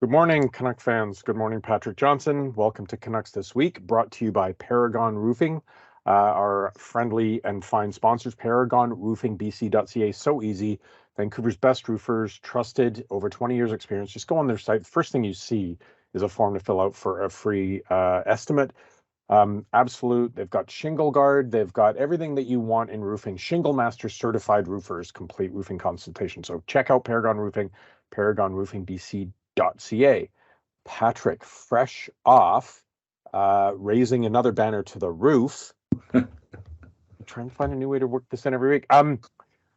Good morning, Canuck fans. Good morning, Patrick Johnson. Welcome to Canucks This Week, brought to you by Paragon Roofing, our friendly and fine sponsors, paragonroofingbc.ca. So easy. Vancouver's best roofers, trusted, over 20 years experience. Just go on their site. First thing you see is a form to fill out for a free estimate. Absolute. They've got Shingle Guard. They've got everything that you want in roofing. Shingle Master certified roofers, complete roofing consultation. So check out Paragon Roofing, paragonroofingbc.ca. Patrick, fresh off raising another banner to the roof. I'm trying to find a new way to work this in every week.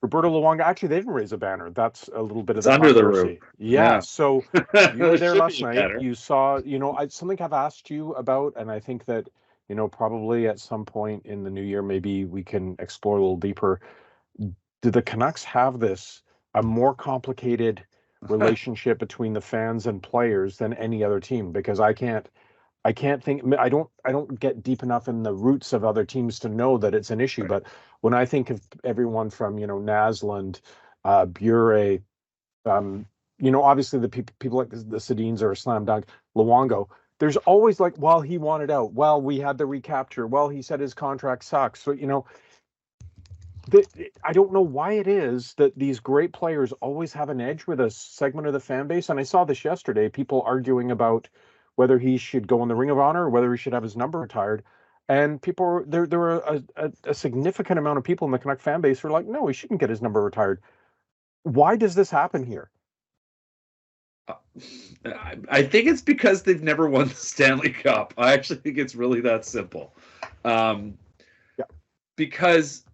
Roberto Luongo, actually, they didn't raise a banner. That's a little bit of It's the under the controversy. roof. Yeah. So you were there Should last be night. better. You saw, something I've asked you about, and I think that, probably at some point in the new year, maybe we can explore a little deeper. Do the Canucks have a more complicated relationship between the fans and players than any other team? Because I can't think. I don't get deep enough in the roots of other teams to know that it's an issue. Right. But when I think of everyone from Naslund, Bure, obviously the people like the Sedins are a slam dunk. Luongo, there's always like, well, he wanted out. Well, we had the recapture. Well, he said his contract sucks. So I don't know why it is that these great players always have an edge with a segment of the fan base. And I saw this yesterday, people arguing about whether he should go in the Ring of Honor or whether he should have his number retired. And there were a significant amount of people in the Canuck fan base who are like, no, he shouldn't get his number retired. Why does this happen here? I think it's because they've never won the Stanley Cup. I actually think it's really that simple. Yeah. Because,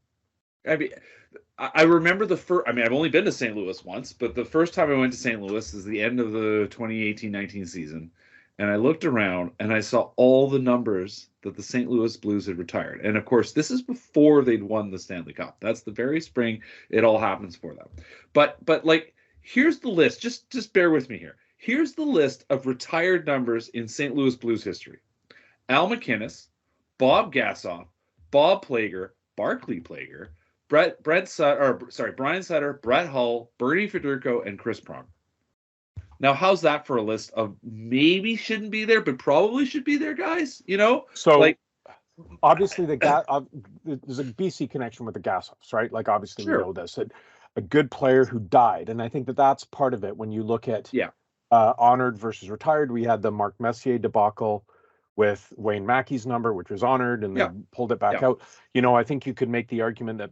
I remember the first. I've only been to St. Louis once, but the first time I went to St. Louis is the end of the 2018-19 season, and I looked around and I saw all the numbers that the St. Louis Blues had retired. And of course, this is before they'd won the Stanley Cup. That's the very spring it all happens for them. But like, here's the list. Just bear with me here. Here's the list of retired numbers in St. Louis Blues history: Al MacInnis, Bob Gassoff, Bob Plager, Barclay Plager, Brian Sutter, Brett Hull, Bernie Federico, and Chris Pronger. Now, how's that for a list of maybe shouldn't be there, but probably should be there, guys? So like, obviously there's a BC connection with the Gassoffs, right? Like, obviously we sure. know this. A good player who died, and I think that's part of it. When you look at honored versus retired, we had the Mark Messier debacle with Wayne Mackey's number, which was honored, and they pulled it back out. I think you could make the argument that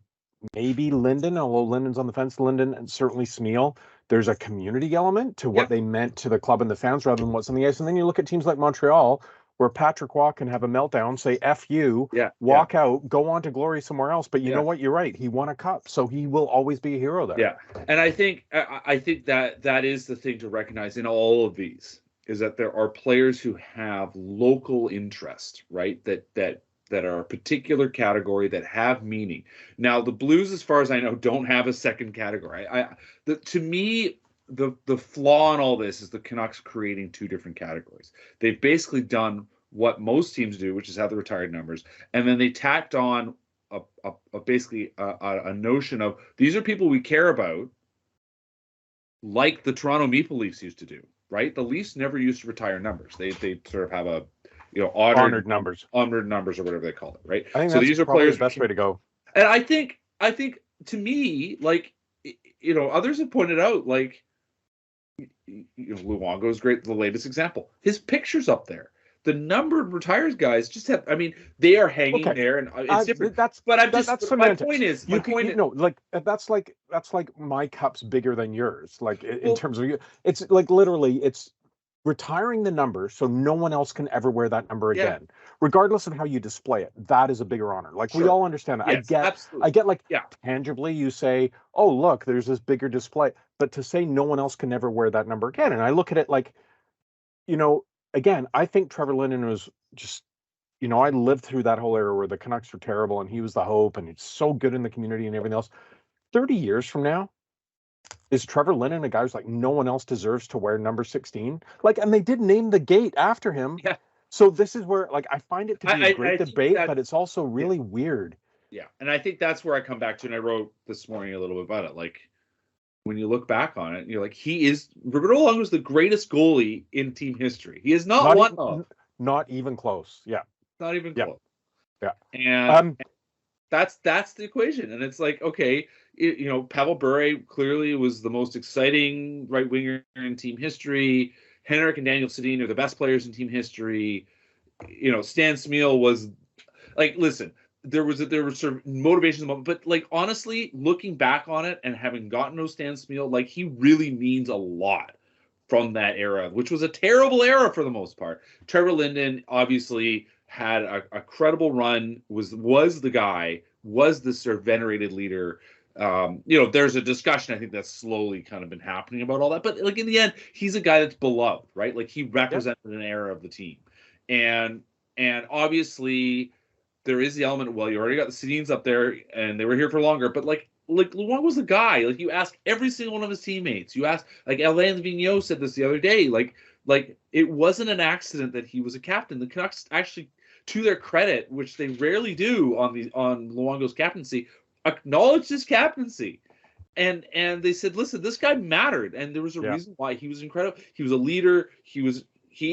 maybe Linden, although Linden's on the fence, Linden and certainly Smeal, there's a community element to what they meant to the club and the fans rather than what's on the ice. And then you look at teams like Montreal, where Patrick Waugh can have a meltdown, say F you, walk out, go on to glory somewhere else. But you know what? You're right. He won a cup, so he will always be a hero there. Yeah. And I think that is the thing to recognize in all of these, is that there are players who have local interest, right? That are a particular category that have meaning. Now, the Blues, as far as I know, don't have a second category. To me, the flaw in all this is the Canucks creating two different categories. They've basically done what most teams do, which is have the retired numbers, and then they tacked on basically a notion of these are people we care about, like the Toronto Maple Leafs used to do, right? The Leafs never used to retire numbers. They sort of have a honored numbers or whatever they call it, right? I think these are probably the best way to go. And I think to me, like, others have pointed out, like, Luongo is great, the latest example. His picture's up there. The number of retired guys just have. I mean, they are hanging there, and it's different. That's my point is. That's like my cup's bigger than yours. Like in terms of it's like literally it's retiring the number so no one else can ever wear that number again, regardless of how you display it. That is a bigger honor. Like, we all understand that. Yes, I get like tangibly you say, oh, look, there's this bigger display, but to say no one else can never wear that number again. And I look at it like, again, I think Trevor Linden was just, I lived through that whole era where the Canucks were terrible and he was the hope and it's so good in the community and everything else. 30 years from now, is Trevor Linden a guy who's like, no one else deserves to wear number 16? Like, and they did name the gate after him. Yeah. So this is where, like, I find it to be a great debate, but it's also really weird. Yeah. And I think that's where I come back to, and I wrote this morning a little bit about it. Like, when you look back on it, you're like, Roberto Luongo is the greatest goalie in team history. He is not one of. Not even close. Yeah. Not even yeah. close. Yeah. And that's the equation. And it's like, okay, Pavel Bure clearly was the most exciting right winger in team history. Henrik and Daniel Sedin are the best players in team history. Stan Smeel was like, listen, there was sort of motivation, but like honestly, looking back on it and having gotten to know Stan Smeel, like he really means a lot from that era, which was a terrible era for the most part. Trevor Linden obviously had a credible run, was the guy, was the sort of venerated leader. There's a discussion I think that's slowly kind of been happening about all that, but like in the end, he's a guy that's beloved, right? Like he represented an era of the team, and obviously there is the element of, well, you already got the Sedins up there and they were here for longer, but like Luongo was the guy. Like you ask every single one of his teammates. You ask, like Alain Vigneault said this the other day. Like it wasn't an accident that he was a captain. The Canucks actually, to their credit, which they rarely do on Luongo's captaincy, acknowledged his captaincy. And they said, listen, this guy mattered, and there was a reason why. He was incredible. He was a leader. He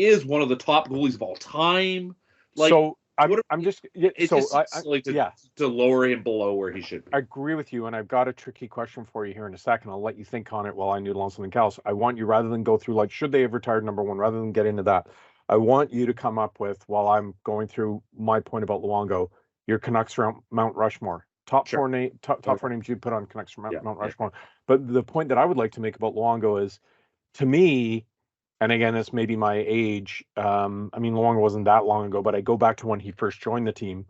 is one of the top goalies of all time. Like, so I'm just to lower him below where he should be. I agree with you, and I've got a tricky question for you here in a second. I'll let you think on it while I noodle on something else. I want you, rather than go through like should they have retired number one, rather than get into that, I want you to come up with, while I'm going through my point about Luongo, your Canucks Mount Rushmore. Top four names you'd put on Canucks Mount Rushmore. But the point that I would like to make about Luongo is, to me, and again, this may be my age. Luongo wasn't that long ago, but I go back to when he first joined the team.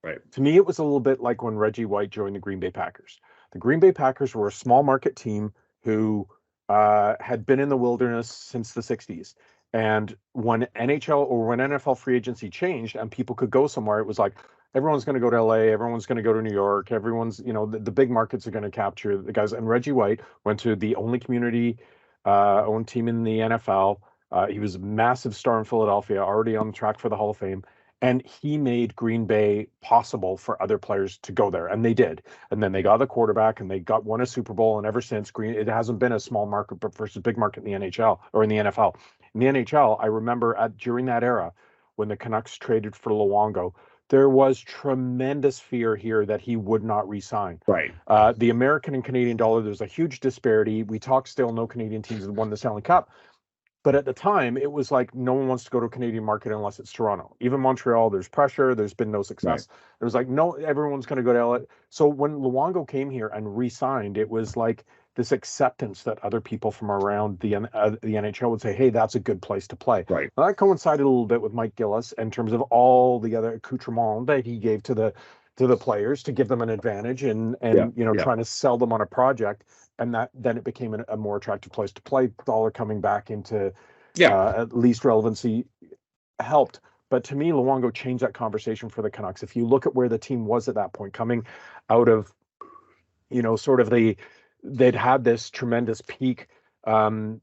Right. To me, it was a little bit like when Reggie White joined the Green Bay Packers. The Green Bay Packers were a small market team who had been in the wilderness since the 60s. And when NHL or when NFL free agency changed and people could go somewhere, it was like, everyone's going to go to LA, everyone's going to go to New York, everyone's, the big markets are going to capture the guys. And Reggie White went to the only community owned team in the NFL. He was a massive star in Philadelphia, already on track for the Hall of Fame. And he made Green Bay possible for other players to go there, and they did. And then they got the quarterback, and they won a Super Bowl. And ever since, it hasn't been a small market versus big market in the NHL or in the NFL. In the NHL, I remember during that era when the Canucks traded for Luongo, there was tremendous fear here that he would not re-sign. Right. The American and Canadian dollar, there's a huge disparity. We talk still, no Canadian teams have won the Stanley Cup. But at the time, it was like no one wants to go to a Canadian market unless it's Toronto. Even Montreal, there's pressure. There's been no success. Right. It was like, no, everyone's going to go to LA. So when Luongo came here and re-signed, it was like this acceptance that other people from around the NHL would say, hey, that's a good place to play. Right. Now, that coincided a little bit with Mike Gillis in terms of all the other accoutrements that he gave to the players to give them an advantage and trying to sell them on a project. And that then it became a more attractive place to play. Dollar coming back into at least relevancy helped. But to me, Luongo changed that conversation for the Canucks. If you look at where the team was at that point, coming out of, sort of they'd had this tremendous peak, and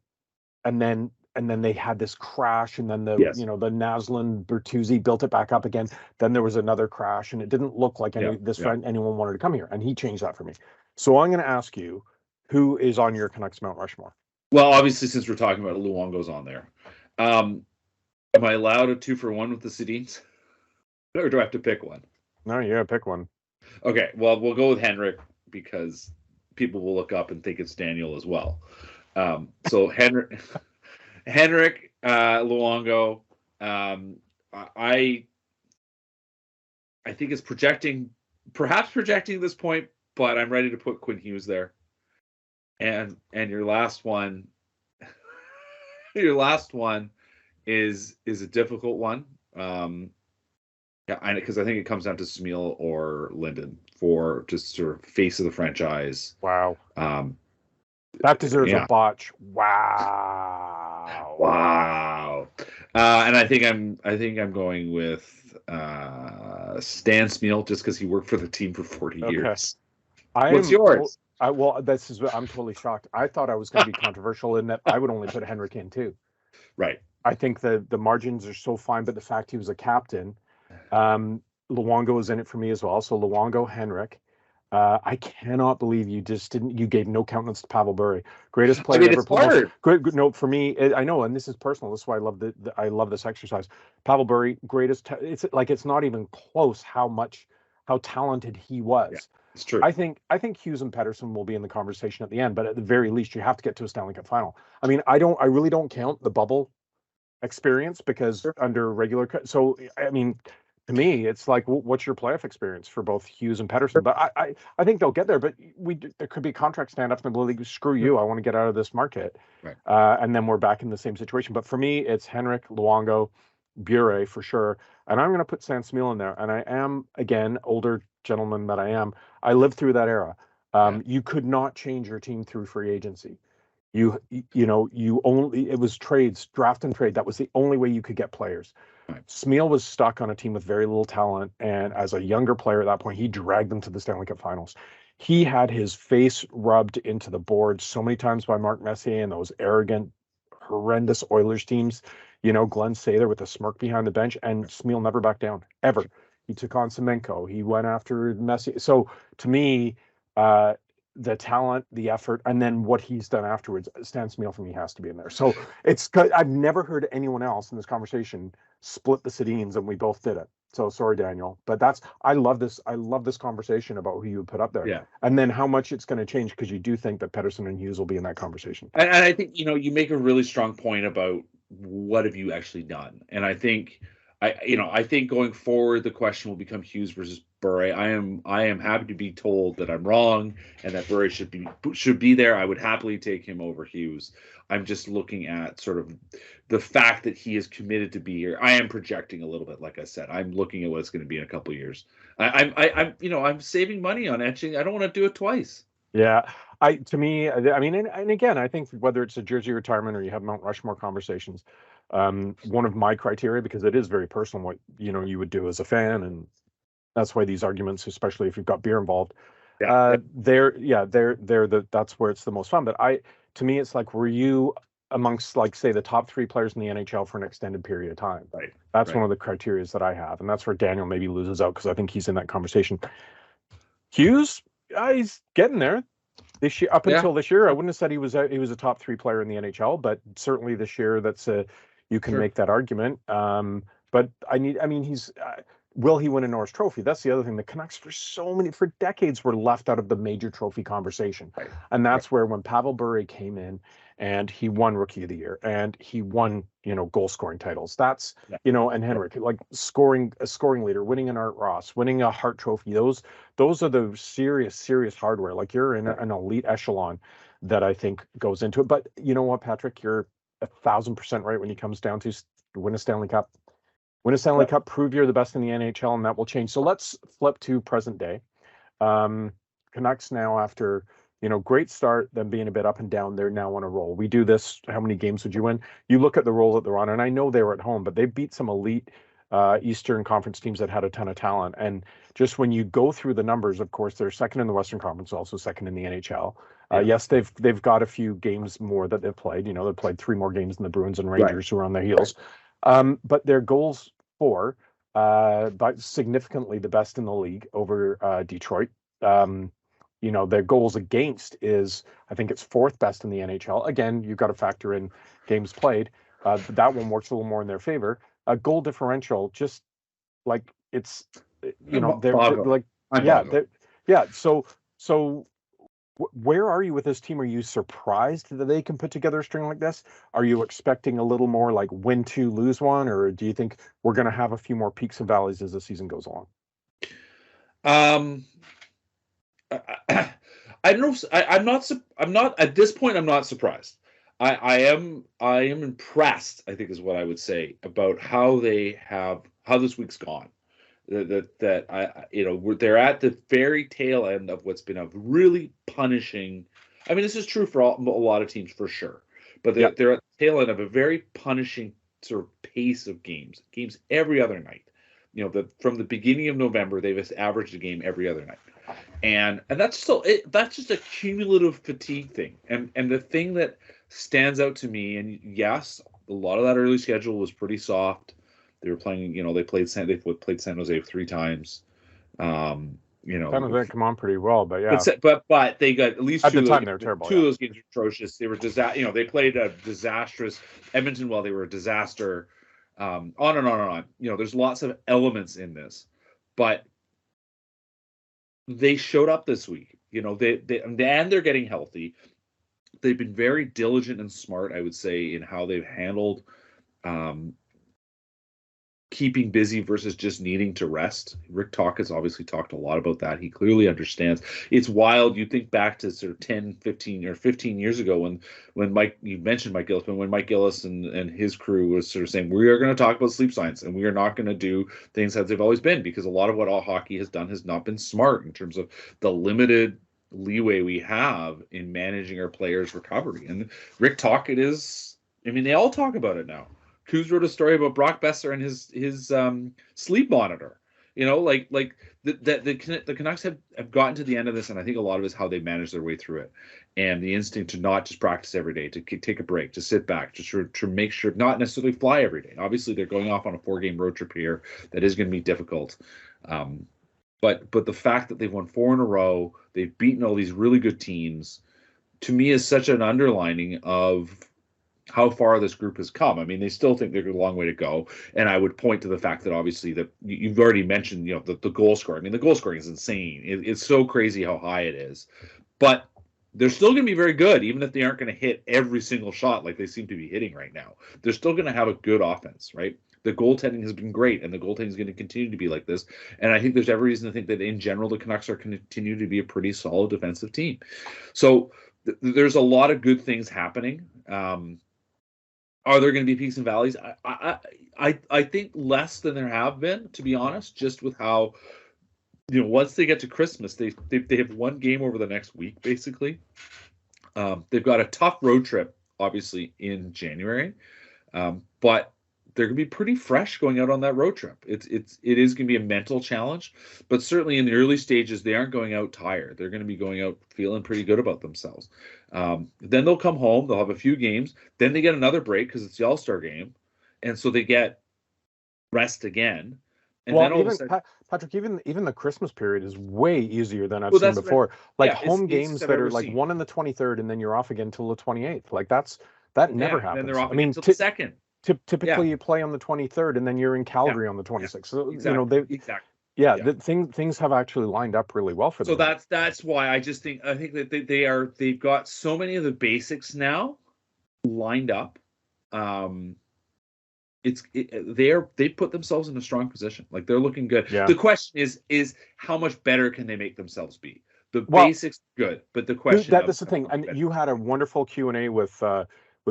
then they had this crash, and then the Naslund Bertuzzi built it back up again. Then there was another crash, and it didn't look like anyone wanted to come here, and he changed that for me. So I'm going to ask you, who is on your Canucks Mount Rushmore? Well, obviously, since we're talking about it, Luongo's on there. Am I allowed a 2-for-1 with the Sedins? Or do I have to pick one? No, you gotta pick one. Okay, well, we'll go with Henrik because people will look up and think it's Daniel as well. So Henrik, Luongo. I think it's perhaps projecting this point, but I'm ready to put Quinn Hughes there. And your last one is a difficult one. Because I think it comes down to Smeel or Linden for just sort of face of the franchise. Wow. That deserves a botch. Wow. And I think I'm going with Stan Smeel just because he worked for the team for 40 years. What's yours? I'm totally shocked. I thought I was going to be controversial in that I would only put Henrik in too. Right. I think the margins are so fine, but the fact he was a captain, Luongo was in it for me as well. So Luongo, Henrik. I cannot believe you just didn't. You gave no countenance to Pavel Bure, greatest I player mean, to ever it's play. Most hard. good. No, for me, I know, and this is personal. This is why I love I love this exercise. Pavel Bure, greatest. It's like it's not even close how talented he Yeah, was. it's true. I think Hughes and Pettersson will be in the conversation at the end, but at the very least, you have to get to a Stanley Cup final. I mean, I really don't count the bubble experience because Sure. under regular. So I mean, to me, it's like, what's your playoff experience for both Hughes and Pettersson? But I think they'll get there. But there could be contract stand-ups in the league. Screw you! I want to get out of this market. Right. And then we're back in the same situation. But for me, it's Henrik, Luongo, Bure for sure. And I'm going to put Sam Smeel in there. And I am, again, older gentleman that I am. I lived through that era. You could not change your team through free agency. You only, it was trades, draft and trade. That was the only way you could get players. Right. Smeel was stuck on a team with very little talent, and as a younger player at that point, he dragged them to the Stanley Cup Finals. He had his face rubbed into the board so many times by Mark Messier and those arrogant, horrendous Oilers teams. Glenn Sather with a smirk behind the bench, and Smeel never backed down ever. He took on Semenko. He went after Messier. So to me, the talent, the effort, and then what he's done afterwards, Stan Smeel for me has to be in there. So I've never heard anyone else in this conversation split the Sedins, and we both did it. So sorry, Daniel, but I love this. I love this conversation about who you would put up there, and then how much it's going to change because you do think that Pettersson and Hughes will be in that conversation. And I think you make a really strong point about what have you actually done, and I think I think going forward the question will become Hughes versus Bure. I am happy to be told that I'm wrong and that Bure should be there. I would happily take him over Hughes. I'm just looking at sort of the fact that he is committed to be here. I am projecting a little bit, like I said. I'm looking at what it's going to be in a couple of years. I'm saving money on etching. I don't want to do it twice. Yeah, to me, I mean, and again, I think whether it's a jersey retirement or you have Mount Rushmore conversations, one of my criteria, because it is very personal, what you would do as a fan, and that's why these arguments, especially if you've got beer involved, they're that's where it's the most fun. But to me, it's like, were you amongst, like, say, the top 3 players in the NHL for an extended period of time? Right. That's one of the criteria that I have, and that's where Daniel maybe loses out because I think he's in that conversation. Hughes, he's getting there. This year, up until this year, I wouldn't have said he was a top 3 player in the NHL, but certainly this year, you can make that argument. But he's will he win a Norris Trophy? That's the other thing. The Canucks for decades were left out of the major trophy conversation, and that's where when Pavel Bure came in and he won Rookie of the Year and he won goal scoring titles. That's and Henrik, like a scoring leader, winning an Art Ross, winning a Hart Trophy. Those are the serious hardware. Like, you're in an elite echelon that I think goes into it. But you know what, Patrick, you're 1,000% right when it comes down to win a Stanley Cup. Win a Stanley Cup, prove you're the best in the NHL, and that will change. So let's flip to present day. Canucks now, after great start, them being a bit up and down, they're now on a roll. We do this. How many games would you win? You look at the roll that they're on, and I know they were at home, but they beat some elite Eastern Conference teams that had a ton of talent. And just when you go through the numbers, of course, they're second in the Western Conference, also second in the NHL. Yes, they've got a few games more that they've played. They've played 3 more games than the Bruins and Rangers, who are on their heels. But their goals for, but significantly the best in the league over Detroit. Their goals against is, I think it's 4th best in the NHL. Again, you've got to factor in games played. That one works a little more in their favor. Goal differential, just like it's, they're like, So where are you with this team? Are you surprised that they can put together a string like this? Are you expecting a little more like win 2, lose 1, or do you think we're going to have a few more peaks and valleys as the season goes along? I don't know. I'm not at this point. I'm not surprised. I am impressed, I think, is what I would say, about how this week's gone. They're at the very tail end of what's been a really punishing. I mean, this is true for a lot of teams for sure, but they're at the tail end of a very punishing sort of pace of games every other night. From the beginning of November, they've averaged a game every other night, and that's just a cumulative fatigue thing. And the thing that stands out to me, and yes, a lot of that early schedule was pretty soft. They were playing, they played San Jose 3 times. You know, San Jose come on pretty well, but yeah. But they got at least at the time they were terrible. Two of those games were atrocious. They were you know, they played a disastrous Edmonton while they were a disaster. On and on and on. You know, there's lots of elements in this, but they showed up this week. You know, and they're getting healthy. They've been very diligent and smart, I would say, in how they've handled keeping busy versus just needing to rest. Rick Talk has obviously talked a lot about that. He clearly understands. It's wild. You think back to sort of 10, 15 years ago when Mike, you mentioned Mike Gillis, when Mike Gillis and his crew was sort of saying, we are going to talk about sleep science and we are not going to do things as they've always been, because a lot of what all hockey has done has not been smart in terms of the limited leeway we have in managing our players' recovery. And Rick Talk, it is, I mean, they all talk about it now. Coos wrote a story about Brock Besser and his sleep monitor. You know, like the Canucks have gotten to the end of this, and I think a lot of it is how they manage their way through it, and the instinct to not just practice every day, to take a break, to sit back, to make sure, not necessarily fly every day. Obviously, they're going off on a 4-game road trip here. That is going to be difficult. But the fact that they've won 4 in a row, they've beaten all these really good teams, to me is such an underlining of how far this group has come. I mean, they still think there's a long way to go. And I would point to the fact that obviously that you've already mentioned, you know, the goal scoring. I mean, the goal scoring is insane. It's so crazy how high it is. But they're still going to be very good, even if they aren't going to hit every single shot like they seem to be hitting right now. They're still going to have a good offense, right? The goaltending has been great, and the goaltending is going to continue to be like this. And I think there's every reason to think that in general, the Canucks are going to continue to be a pretty solid defensive team. So there's a lot of good things happening. Are there going to be peaks and valleys? I think less than there have been, to be honest, just with how, you know, once they get to Christmas, they have one game over the next week, basically. They've got a tough road trip, obviously, in January, but they're going to be pretty fresh going out on that road trip. It is going to be a mental challenge, but certainly in the early stages, they aren't going out tired. They're going to be going out feeling pretty good about themselves. Then they'll come home. They'll have a few games. Then they get another break because it's the All-Star game, and so they get rest again. And well, then all even, of a sudden, Patrick, even the Christmas period is way easier than I've seen before. Home games that are like 1 on the 23rd, and then you're off again till the 28th. Like that never happens. And then they're off again until the 2nd. Typically, you play on the 23rd, and then you're in Calgary on the 26th. So exactly. you know, things have actually lined up really well for them. So that's why I think that they've got so many of the basics now lined up. They put themselves in a strong position. Like, they're looking good. Yeah. The question is how much better can they make themselves be? The basics good, but the question that's the thing. And you had a wonderful Q&A with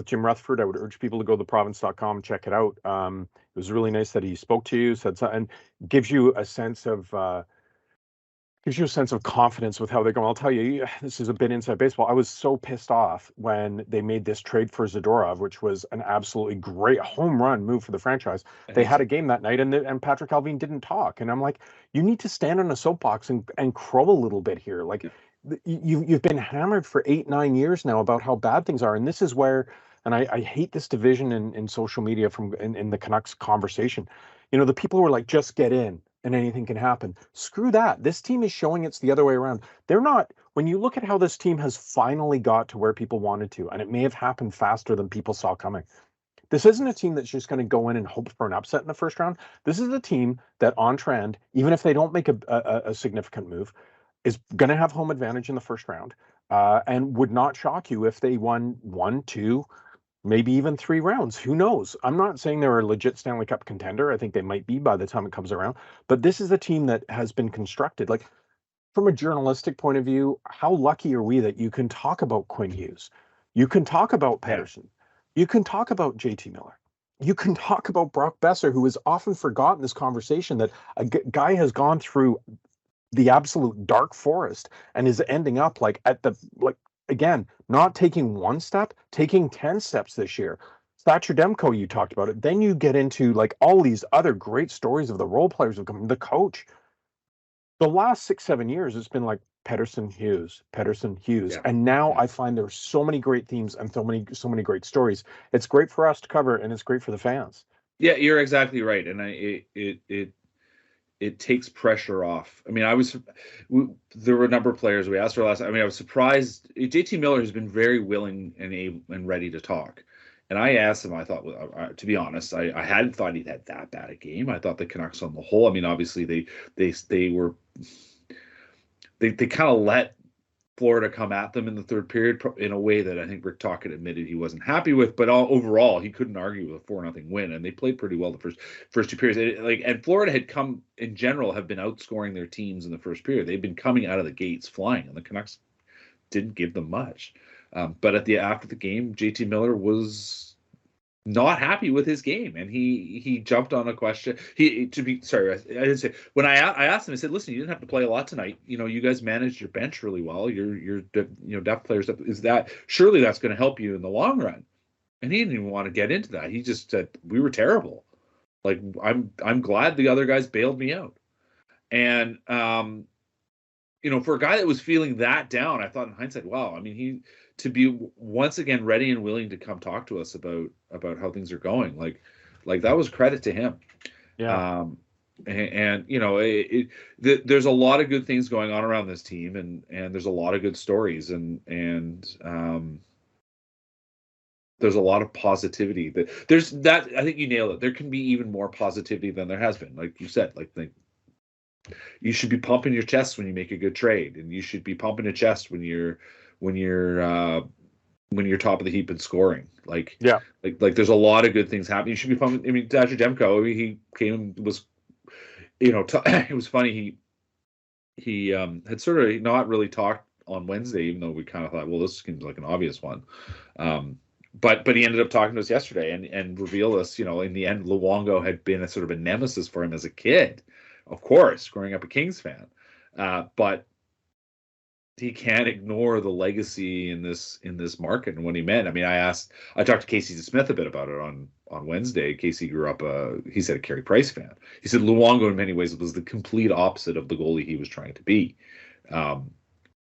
Jim Rutherford. I would urge people to go to theprovince.com and check it out. It was really nice that he spoke to you, said something, and gives you a sense of confidence with how they're going. I'll tell you, this is a bit inside baseball. I was so pissed off when they made this trade for Zadorov, which was an absolutely great home run move for the franchise. They had a game that night, and Patrick Allvin didn't talk. And I'm like, you need to stand on a soapbox and crow a little bit here. Like, you've been hammered for 8-9 years now about how bad things are, and this is where, and I hate this division in social media in the Canucks conversation. You know, the people who are like, just get in and anything can happen. Screw that. This team is showing it's the other way around. They're not. When you look at how this team has finally got to where people wanted to, and it may have happened faster than people saw coming. This isn't a team that's just going to go in and hope for an upset in the first round. This is a team that, on trend, even if they don't make a significant move, is going to have home advantage in the first round, and would not shock you if they won 1, 2, maybe even 3 rounds. Who knows? I'm not saying they're a legit Stanley Cup contender. I think they might be by the time it comes around. But this is a team that has been constructed. Like, from a journalistic point of view, how lucky are we that you can talk about Quinn Hughes? You can talk about Pettersson. You can talk about JT Miller. You can talk about Brock Besser, who is often forgotten in this conversation, that a guy has gone through the absolute dark forest and is ending up again, not taking 1 step, taking 10 steps this year. Thatcher Demko, you talked about it. Then you get into like all these other great stories of the role players who come, the coach. The last 6-7 years, it's been like Pettersson Hughes. Yeah. And now I find there's so many great themes and so many great stories. It's great for us to cover, and it's great for the fans. Yeah, you're exactly right. And it takes pressure off. I mean, there were a number of players we asked for last. I mean, I was surprised. JT Miller has been very willing and able and ready to talk. And I asked him. I thought, to be honest, I hadn't thought he'd had that bad a game. I thought the Canucks on the whole. I mean, obviously they kind of let Florida come at them in the third period in a way that I think Rick Tocchet admitted he wasn't happy with, but overall he couldn't argue with a 4-0 win, and they played pretty well the first two periods. And Florida had come in general have been outscoring their teams in the first period. They've been coming out of the gates flying, and the Canucks didn't give them much. But after the game, JT Miller was not happy with his game, and he jumped on a question. I didn't say when I asked him. I said, "Listen, you didn't have to play a lot tonight. You guys managed your bench really well. Your depth players. Is that surely that's going to help you in the long run?" And he didn't even want to get into that. He just said we were terrible. Like I'm glad the other guys bailed me out. And for a guy that was feeling that down, I thought in hindsight, wow. I mean, to be once again ready and willing to come talk to us about how things are going, like that was credit to him. Yeah. There's a lot of good things going on around this team, and there's a lot of good stories, and there's a lot of positivity. There's that. I think you nailed it. There can be even more positivity than there has been. Like you said, you should be pumping your chest when you make a good trade, and you should be pumping your chest when you're top of the heap in scoring. Like there's a lot of good things happening. You should be pumping. I mean, Thatcher Demko, he came, was, it was funny. He had sort of not really talked on Wednesday, even though we kind of thought, well, this seems like an obvious one. But he ended up talking to us yesterday and revealed us, in the end, Luongo had been a sort of a nemesis for him as a kid, of course, growing up a Kings fan. But he can't ignore the legacy in this market and what he meant. I mean, I talked to Casey Smith a bit about it on Wednesday. Casey grew up he said a Carey Price fan. He said Luongo in many ways was the complete opposite of the goalie he was trying to be.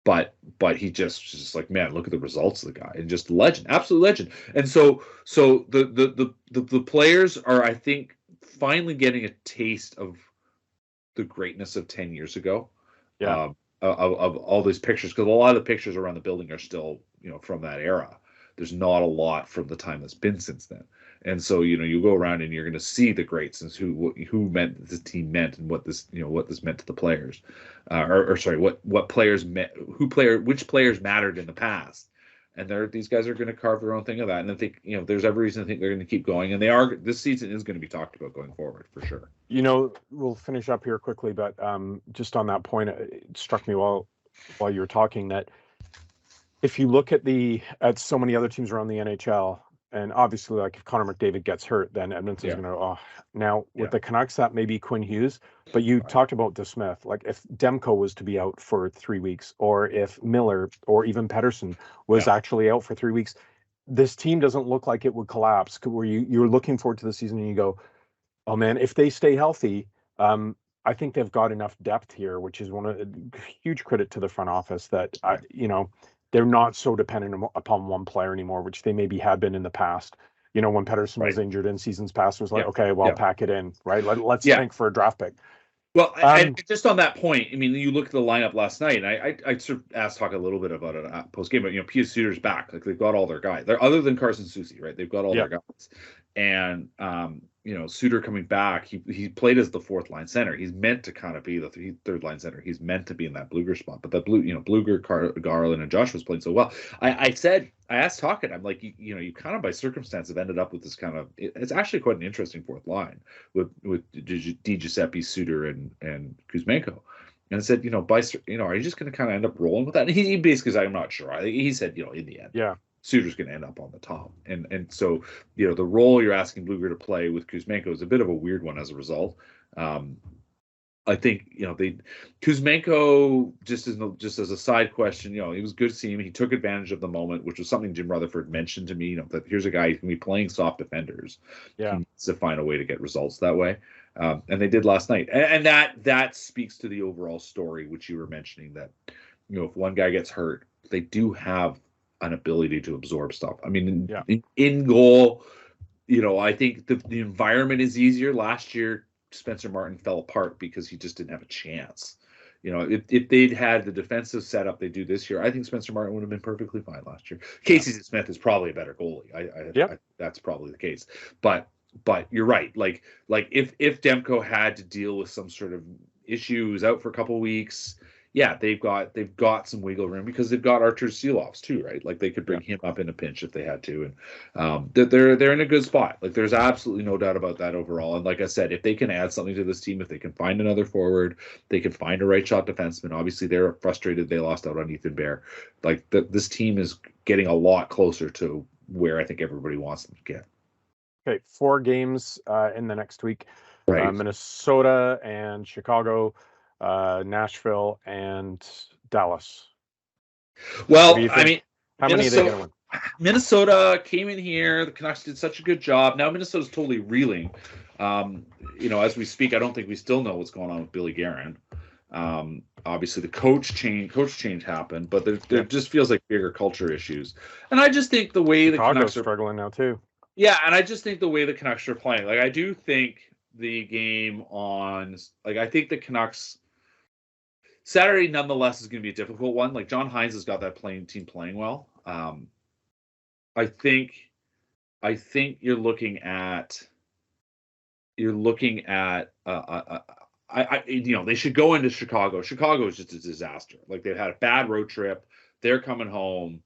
But he just like, man, look at the results of the guy, and just legend, absolute legend. And so the players are, I think, finally getting a taste of the greatness of 10 years ago. Yeah. Of all these pictures, because a lot of the pictures around the building are still, from that era. There's not a lot from the time that's been since then. And so, you go around and you're going to see the greats and who meant this team meant, and what this meant to the players, what players meant, which players mattered in the past. And these guys are going to carve their own thing of that. And I think, there's every reason to think they're going to keep going. And this season is going to be talked about going forward for sure. We'll finish up here quickly, but just on that point, it struck me while you were talking that if you look at so many other teams around the NHL, and obviously, like, if Connor McDavid gets hurt, then Edmonton's going to, now with the Canucks, that may be Quinn Hughes, but you talked about DeSmith. Like, if Demko was to be out for 3 weeks, or if Miller or even Pettersson was actually out for 3 weeks, this team doesn't look like it would collapse, where you're looking forward to the season and you go, oh man, if they stay healthy, I think they've got enough depth here, which is huge credit to the front office that, they're not so dependent upon one player anymore, which they maybe had been in the past. When Pettersson was injured in seasons past, it was like, okay, well, pack it in, right? Let's think for a draft pick. Well, and just on that point, I mean, you look at the lineup last night, and I sort of asked talk a little bit about it post game, but Pius Suter's back, like they've got all their guys. They're other than Carson Soucy, right? They've got all their guys, and Suter coming back, he played as the fourth line center. He's meant to kind of be the third line center. He's meant to be in that Bluger spot, but that Bluger, Garland, and Josh was playing so well. I asked Tocchet, I'm like, you kind of by circumstance have ended up with this kind of, it's actually quite an interesting fourth line with Di Giuseppe, Suter, and Kuzmenko. And I said, are you just going to kind of end up rolling with that? And he basically said, I'm not sure. He said, in the end, Suter's going to end up on the top. And so, the role you're asking Bluger to play with Kuzmenko is a bit of a weird one as a result. I think, Kuzmenko, just as a side question, it was good to see him. He took advantage of the moment, which was something Jim Rutherford mentioned to me, that here's a guy who's going to be playing soft defenders. Yeah. He needs to find a way to get results that way. And they did last night. And that speaks to the overall story, which you were mentioning, that, if one guy gets hurt, they do have an ability to absorb stuff. I mean, in goal, I think the environment is easier. Last year, Spencer Martin fell apart because he just didn't have a chance. You know, if they'd had the defensive setup they do this year, I think Spencer Martin would have been perfectly fine last year. Casey Smith is probably a better goalie. I that's probably the case. But you're right. Like if Demko had to deal with some sort of issues out for a couple of weeks, yeah, they've got some wiggle room because they've got Archer Seeloffs too, right? Like they could bring him up in a pinch if they had to, and they're in a good spot. Like there's absolutely no doubt about that overall. And like I said, if they can add something to this team, if they can find another forward, they can find a right shot defenseman. Obviously, they're frustrated they lost out on Ethan Bear. Like this team is getting a lot closer to where I think everybody wants them to get. Okay, 4 games in the next week. Right. Minnesota and Chicago, Nashville and Dallas. Well, I mean, how many are they going to win? Minnesota came in here. The Canucks did such a good job. Now Minnesota's totally reeling. You know, as we speak, I don't think we still know what's going on with Billy Guerin. Obviously, the coach change happened, but there just feels like bigger culture issues. And I just think the way the Canucks are struggling now too. Yeah, and I just think the way the Canucks are playing, like I do think the game on, like I think the Canucks Saturday nonetheless is going to be a difficult one. Like John Hines has got that team playing well. I think you're looking at you know, they should go into Chicago. Chicago is just a disaster. Like they've had a bad road trip. They're coming home.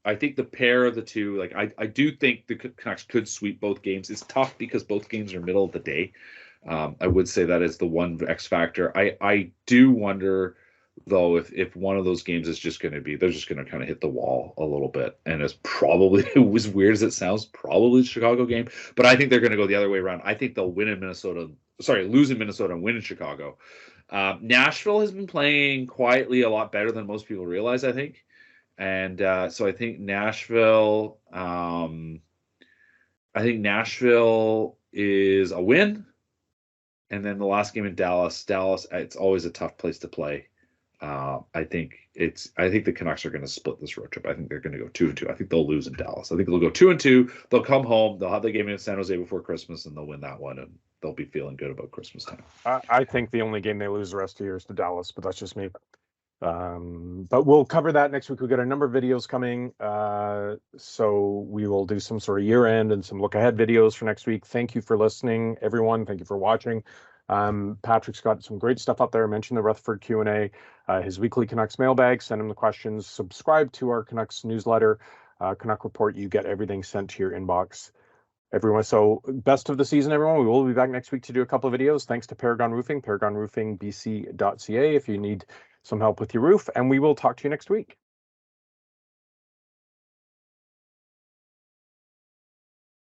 I think the pair of the two, like I do think the Canucks could sweep both games. It's tough because both games are middle of the day. I would say that is the one X factor. I do wonder though if one of those games is just going to be, they're just going to kind of hit the wall a little bit, and it's probably, as weird as it sounds, probably the Chicago game. But I think they're going to go the other way around. I think they'll lose in Minnesota and win in Chicago. Nashville has been playing quietly a lot better than most people realize, I think. And so I think Nashville is a win. And then the last game in Dallas, it's always a tough place to play. I think the Canucks are going to split this road trip. I think they're going to go 2-2. I think they'll lose in Dallas. I think they'll go 2-2. They'll come home. They'll have the game in San Jose before Christmas, and they'll win that one, and they'll be feeling good about Christmas time. I think the only game they lose the rest of the year is to Dallas, but that's just me. But we'll cover that next week. We've got a number of videos coming. So we will do some sort of year end and some look ahead videos for next week. Thank you for listening, everyone. Thank you for watching. Patrick's got some great stuff up there. I mentioned the Rutherford Q&A, his weekly Canucks mailbag. Send him the questions. Subscribe to our Canucks newsletter, Canuck Report. You get everything sent to your inbox. Everyone, so best of the season, everyone. We will be back next week to do a couple of videos. Thanks to Paragon Roofing, paragonroofingbc.ca if you need some help with your roof, and we will talk to you next week.